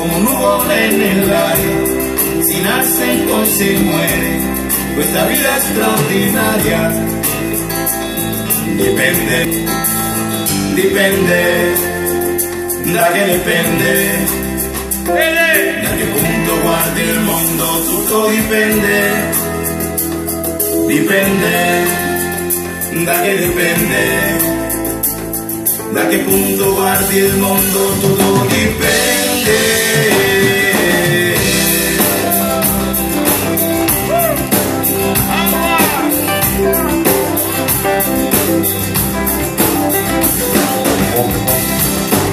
como nuvole nell'aria, si nace e poi si muore, questa vita straordinaria. Dipende, dipende, da che dipende, da che punto guardi il mondo, tutto dipende, dipende, da che dipende. Da che punto guardi il mondo, tutto dipende.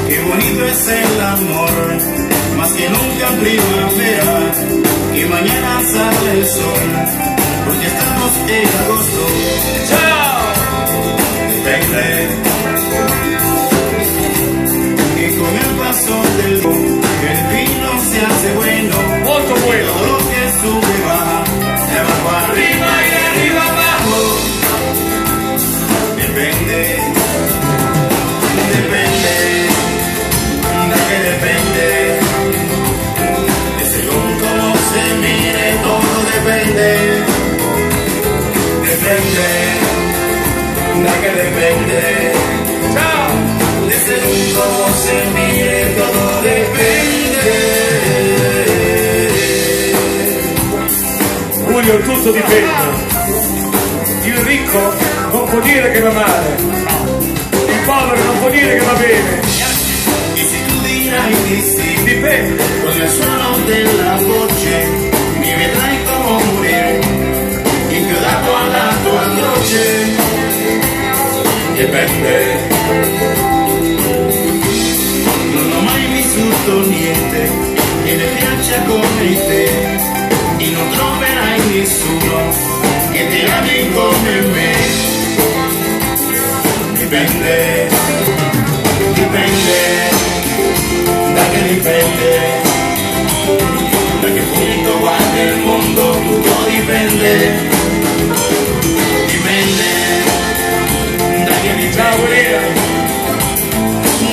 Qué bonito es el amor, más que nunca en primavera, que mañana sale el sol, porque estamos en agosto. ¡Chao! Depende. Con el paso del tiempo, el vino se hace bueno, otro bueno, todo lo que sube baja, de abajo arriba y de arriba abajo. Depende, depende, de que depende, de según cómo se mire, todo depende, depende, de que depende. ¡Chao! De según cómo se mire, todo dipende. Julio, tutto dipende. Il ricco non può dire che va male, il povero non può dire che va bene. Y si tú dirás di sí, Dipende. con el suono della voce, mi vedrai como morir, inchiodato alla tua croce. Dipende. Niente che ne piaccia come te, e non troverai nessuno che ti ami come me. Dipende, dipende, da che dipende, da che punto guardi il mondo, tutto dipende, dipende, da che dipende,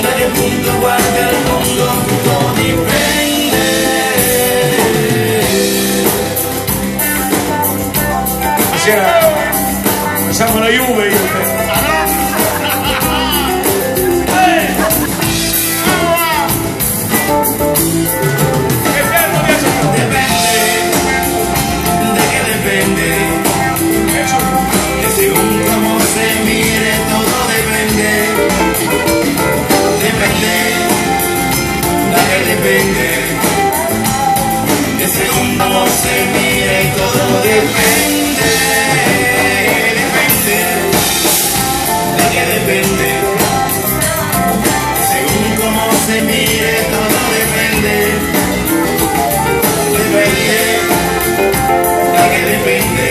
da che punto guardi il mondo, tutto dipende. Stasera facciamo la Juve io e te. Che bello di essere. Depende, da che dipende, e según cómo se mire, todo depende. Depende, da che dipende, e según cómo se mire, todo depende. Depende, da che dipende, según cómo se mire, todo depende. Depende, da che dipende,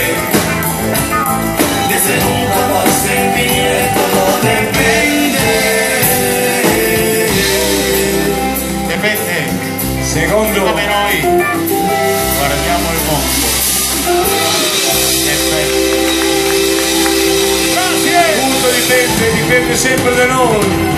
de según cómo se mire, todo depende. Dipende, Secondo come noi guardiamo il mondo. tutto dipende sempre da noi.